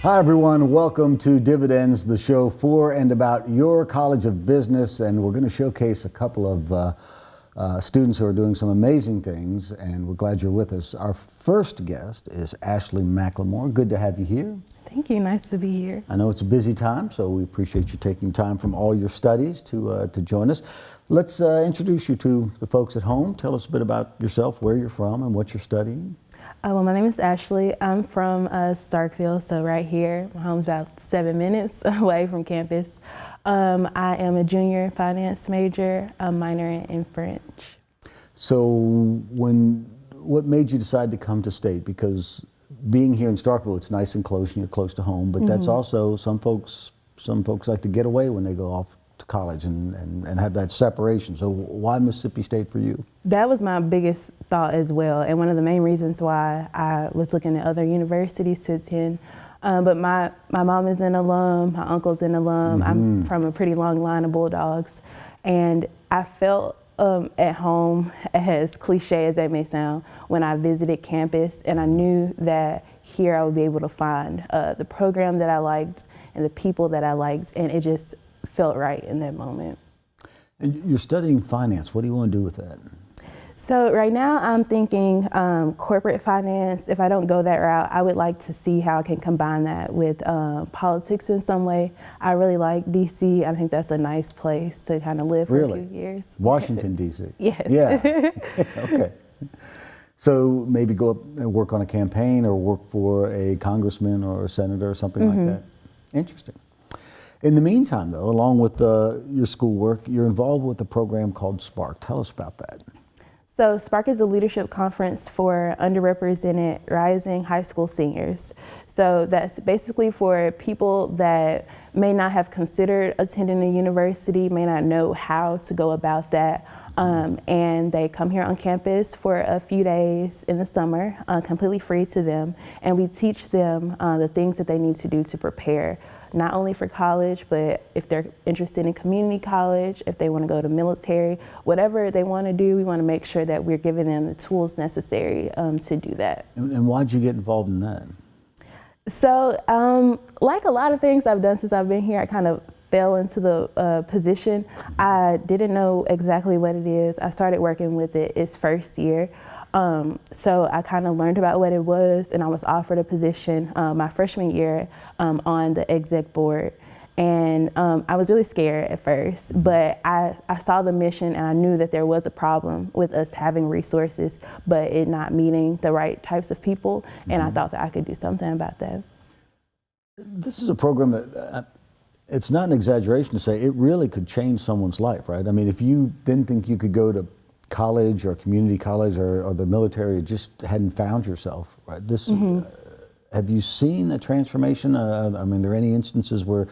Hi everyone, welcome to Dividends, the show for and about your College of Business, and we're going to showcase a couple of students who are doing some amazing things, and we're glad you're with us. Our first guest is Ashley McLemore. Good to have you here. Thank you, nice to be here. I know it's a busy time, so we appreciate you taking time from all your studies to join us. Let's introduce you to the folks at home. Tell us a bit about yourself, where you're from, and what you're studying. Well, my name is Ashley. I'm from Starkville, so right here. My home's about 7 minutes away from campus. I am a junior finance major, a minor in French. So what made you decide to come to State? Because being here in Starkville, it's nice and close and you're close to home, but that's also, some folks like to get away when they go off to college and have that separation. So why Mississippi State for you? That was my biggest thought as well, and one of the main reasons why I was looking at other universities to attend. But my mom is an alum, my uncle's an alum. I'm from a pretty long line of Bulldogs, and I felt at home, as cliche as that may sound, when I visited campus, and I knew that here I would be able to find the program that I liked and the people that I liked, and it just felt right in that moment. And you're studying finance. What do you want to do with that? So right now I'm thinking corporate finance. If I don't go that route, I would like to see how I can combine that with politics in some way. I really like DC. I think that's a nice place to kind of live for a few years. Washington, D.C.? Yes. Yeah. Okay. So maybe go up and work on a campaign or work for a congressman or a senator or something like that. Interesting. In the meantime, though, along with your schoolwork, you're involved with a program called S.P.A.R.K. Tell us about that. So S.P.A.R.K is a leadership conference for underrepresented rising high school seniors. So that's basically for people that may not have considered attending a university, may not know how to go about that. And they come here on campus for a few days in the summer, completely free to them. And we teach them the things that they need to do to prepare, not only for college, but if they're interested in community college, if they want to go to military, whatever they want to do, we want to make sure that we're giving them the tools necessary to do that. And why'd you get involved in that? So, like a lot of things I've done since I've been here, I kind of fell into the position. I didn't know exactly what it is. I started working with it its first year. So I kind of learned about what it was, and I was offered a position my freshman year on the exec board. And I was really scared at first, but I saw the mission and I knew that there was a problem with us having resources, but it not meeting the right types of people. And I thought that I could do something about that. This is a program that, it's not an exaggeration to say, it really could change someone's life, right? I mean, if you didn't think you could go to college or community college or the military, or just hadn't found yourself, right? This, have you seen a transformation? I mean, are there any instances where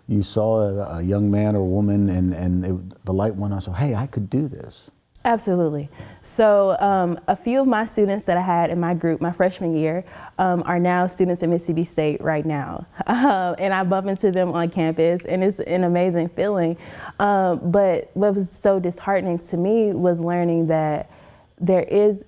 you saw a young man or woman and the light went on, so, hey, I could do this? Absolutely. So a few of my students that I had in my group my freshman year are now students at Mississippi State right now. And I bump into them on campus, and it's an amazing feeling. But what was so disheartening to me was learning that there is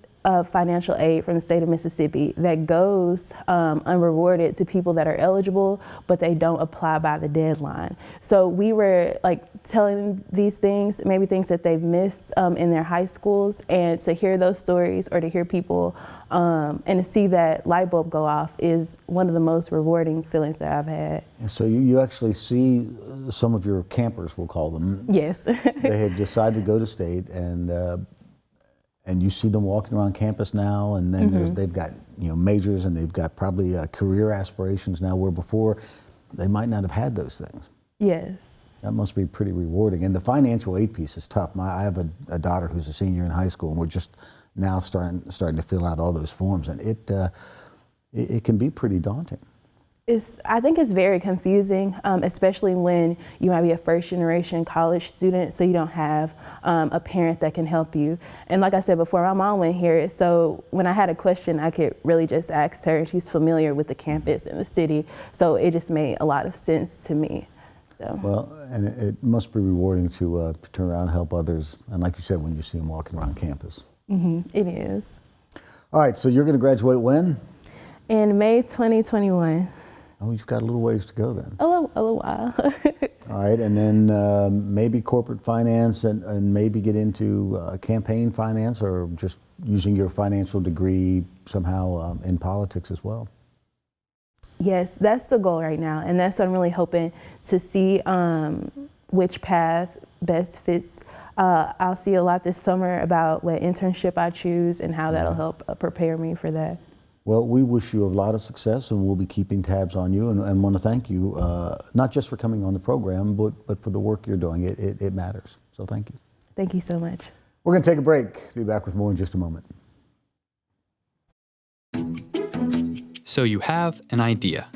financial aid from the state of Mississippi that goes unrewarded to people that are eligible, but they don't apply by the deadline. So we were like telling these things, maybe things that they've missed in their high schools, and to hear those stories or to hear people and to see that light bulb go off is one of the most rewarding feelings that I've had. And so you actually see some of your campers, we'll call them. Yes. They had decided to go to State, and you see them walking around campus now, and then they've got majors, and they've got probably career aspirations now, where before they might not have had those things. Yes. That must be pretty rewarding. And the financial aid piece is tough. I have a daughter who's a senior in high school, and we're just now starting to fill out all those forms, and it can be pretty daunting. I think it's very confusing, especially when you might be a first generation college student, so you don't have a parent that can help you. And like I said before, my mom went here, so when I had a question, I could really just ask her, and she's familiar with the campus and the city, so it just made a lot of sense to me. So. Well, and it must be rewarding to turn around and help others, and like you said, when you see them walking around campus. It is. All right, so you're going to graduate when? In May 2021. Oh, you've got a little ways to go then. A little while. All right, and then maybe corporate finance and maybe get into campaign finance or just using your financial degree somehow in politics as well. Yes, that's the goal right now, and that's what I'm really hoping to see which path best fits. I'll see a lot this summer about what internship I choose and how that'll help prepare me for that. Well, we wish you a lot of success, and we'll be keeping tabs on you, and want to thank you, not just for coming on the program, but for the work you're doing. It matters, so thank you. Thank you so much. We're going to take a break. Be back with more in just a moment. So you have an idea.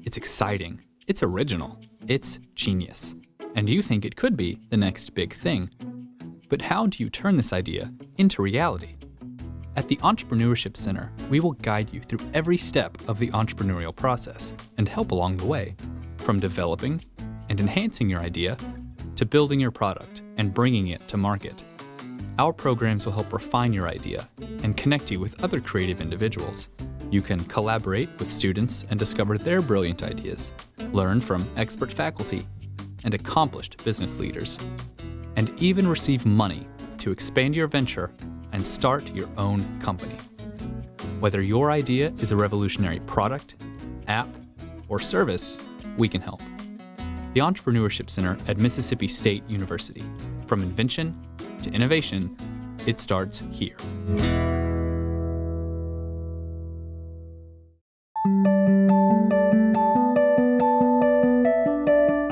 It's exciting, it's original, it's genius, and you think it could be the next big thing. But how do you turn this idea into reality? At the Entrepreneurship Center, we will guide you through every step of the entrepreneurial process and help along the way, from developing and enhancing your idea to building your product and bringing it to market. Our programs will help refine your idea and connect you with other creative individuals. You can collaborate with students and discover their brilliant ideas, learn from expert faculty and accomplished business leaders, and even receive money to expand your venture and start your own company. Whether your idea is a revolutionary product, app, or service, we can help. The Entrepreneurship Center at Mississippi State University. From invention to innovation, it starts here.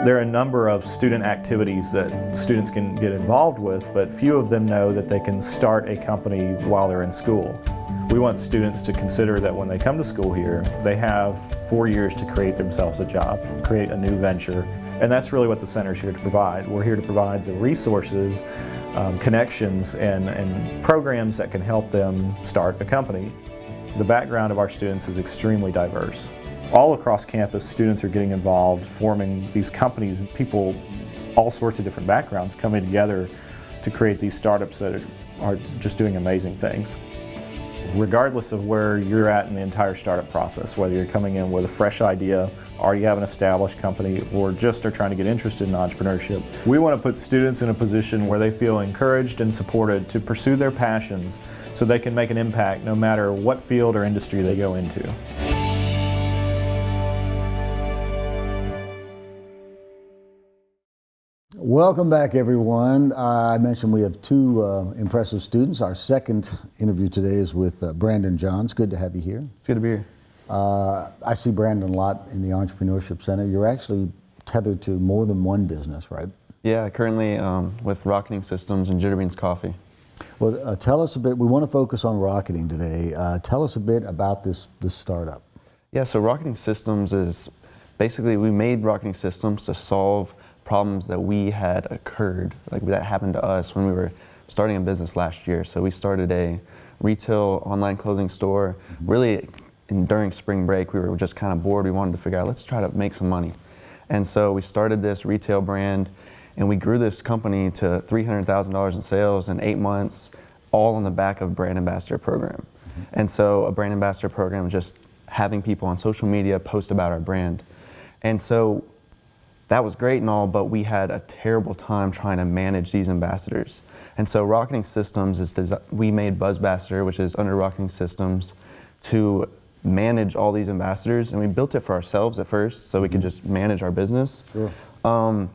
There are a number of student activities that students can get involved with, but few of them know that they can start a company while they're in school. We want students to consider that when they come to school here, they have 4 years to create themselves a job, create a new venture, and that's really what the center is here to provide. We're here to provide the resources, connections, and programs that can help them start a company. The background of our students is extremely diverse. All across campus, students are getting involved, forming these companies, and people, all sorts of different backgrounds, coming together to create these startups that are just doing amazing things. Regardless of where you're at in the entire startup process, whether you're coming in with a fresh idea, already have an established company, or just are trying to get interested in entrepreneurship, we want to put students in a position where they feel encouraged and supported to pursue their passions so they can make an impact no matter what field or industry they go into. Welcome back, everyone. I mentioned we have two impressive students. Our second interview today is with Brandon Johns. Good to have you here. It's good to be here. I see Brandon a lot in the Entrepreneurship Center. You're actually tethered to more than one business, right? Yeah, currently with Rocketing Systems and Jitterbeans Coffee. Well, tell us a bit. We want to focus on rocketing today. Tell us a bit about this startup. Yeah, so Rocketing Systems is basically, we made Rocketing Systems to solve problems that we had occurred, like that happened to us when we were starting a business last year. So we started a retail online clothing store. Really, during spring break, we were just kind of bored. We wanted to figure out, let's try to make some money. And so we started this retail brand, and we grew this company to $300,000 in sales in 8 months, all on the back of brand ambassador program. And so a brand ambassador program is just having people on social media post about our brand. And so that was great and all, but we had a terrible time trying to manage these ambassadors. And so Rocketing Systems we made Buzzbassador, which is under Rocketing Systems, to manage all these ambassadors, and we built it for ourselves at first so we could just manage our business. Sure.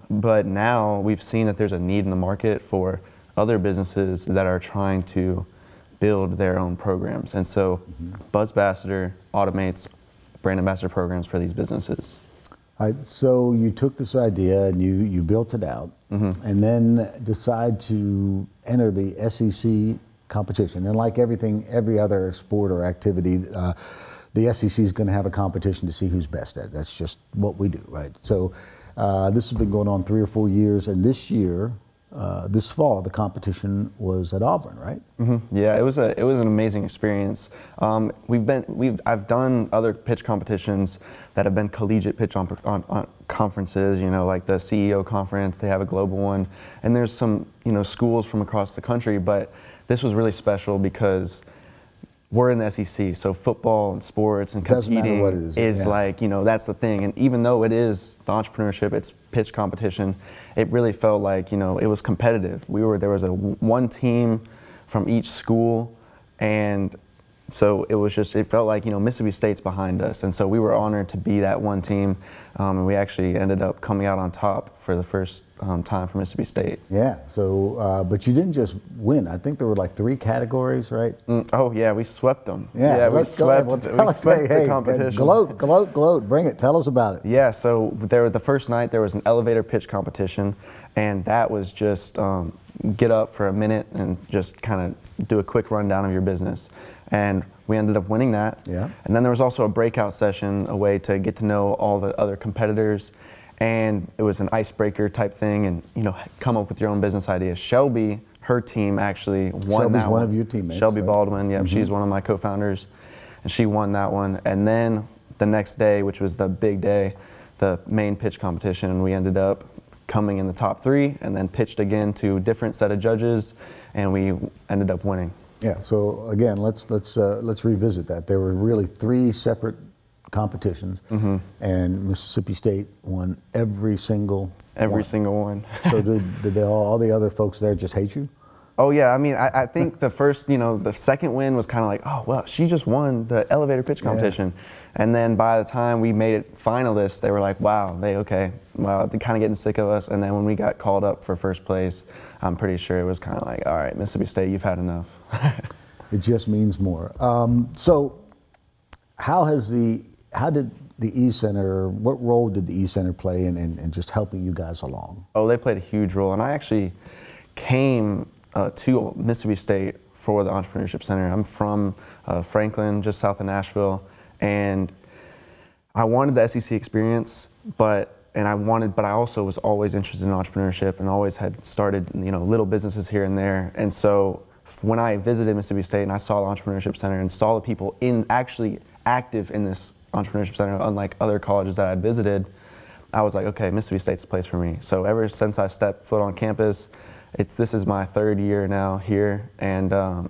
But now we've seen that there's a need in the market for other businesses that are trying to build their own programs. And so Buzzbassador automates brand ambassador programs for these businesses. So you took this idea and you built it out, and then decide to enter the SEC competition. And like every other sport or activity, the SEC is going to have a competition to see who's best at it. That's just what we do, right? So this has been going on 3 or 4 years, and this year, this fall, the competition was at Auburn, right? Yeah, it was an amazing experience. I've done other pitch competitions that have been collegiate pitch on conferences, you know, like the CEO conference. They have a global one, and there's some, you know, schools from across the country. But this was really special because we're in the SEC, so football and sports and Doesn't matter competing what it is, yeah. like, you know, that's the thing. And even though it is the entrepreneurship, it's pitch competition, it really felt like, you know, it was competitive. There was one team from each school, and so it felt like, you know, Mississippi State's behind us. And so we were honored to be that one team. And we actually ended up coming out on top for the first time for Mississippi State. Yeah, so, but you didn't just win. I think there were like 3 categories, right? Oh yeah, we swept them. Yeah, we let's go ahead. swept, Well, we tell us, swept hey, the competition. Gloat, gloat, gloat. Bring it. Tell us about it. Yeah, so the first night there was an elevator pitch competition, and that was just get up for a minute and just kind of do a quick rundown of your business. And we ended up winning that. Yeah. And then there was also a breakout session, a way to get to know all the other competitors. And it was an icebreaker type thing, and, you know, come up with your own business ideas. Shelby, her team actually won Shelby's that one. one of your teammates, Shelby right? Baldwin, yeah, she's one of my co-founders, and she won that one. And then the next day, which was the big day, the main pitch competition, we ended up coming in the top 3, and then pitched again to a different set of judges, and we ended up winning. Yeah. So again, let's revisit that. There were really 3 separate competitions, and Mississippi State won every single single one. So did all the other folks there just hate you? Oh yeah, I mean, I think the first, you know, the second win was kind of like, oh well, she just won the elevator pitch competition, and then by the time we made it finalists, they were like, wow, they're kind of getting sick of us. And then when we got called up for first place, I'm pretty sure it was kind of like, all right, Mississippi State, you've had enough. It just means more. So how did the E-Center, what role did the E-Center play in just helping you guys along? Oh, they played a huge role, and I actually came to Mississippi State for the Entrepreneurship Center. I'm from Franklin, just south of Nashville, and I wanted the SEC experience, but I also was always interested in entrepreneurship and always had started, you know, little businesses here and there. And so when I visited Mississippi State and I saw the Entrepreneurship Center and saw the people actually active in this Entrepreneurship Center, unlike other colleges that I'd visited, I was like, okay, Mississippi State's the place for me. So ever since I stepped foot on campus, this is my 3rd year now here, and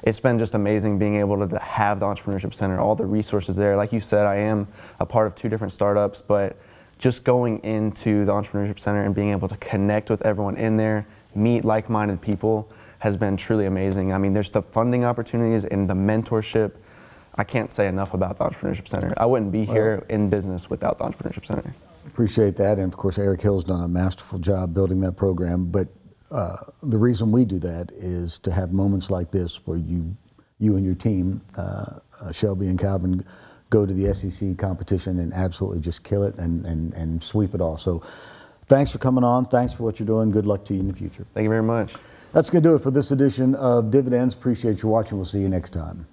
it's been just amazing being able to have the Entrepreneurship Center, all the resources there. Like you said, I am a part of 2 different startups, but just going into the Entrepreneurship Center and being able to connect with everyone in there, meet like-minded people, has been truly amazing. I mean, there's the funding opportunities and the mentorship. I can't say enough about the Entrepreneurship Center. I wouldn't be here in business without the Entrepreneurship Center. Appreciate that, and of course Eric Hill's done a masterful job building that program, but the reason we do that is to have moments like this where you and your team, Shelby and Calvin, go to the SEC competition and absolutely just kill it and sweep it all. So thanks for coming on. Thanks for what you're doing. Good luck to you in the future. Thank you very much. That's going to do it for this edition of Dividends. Appreciate you watching. We'll see you next time.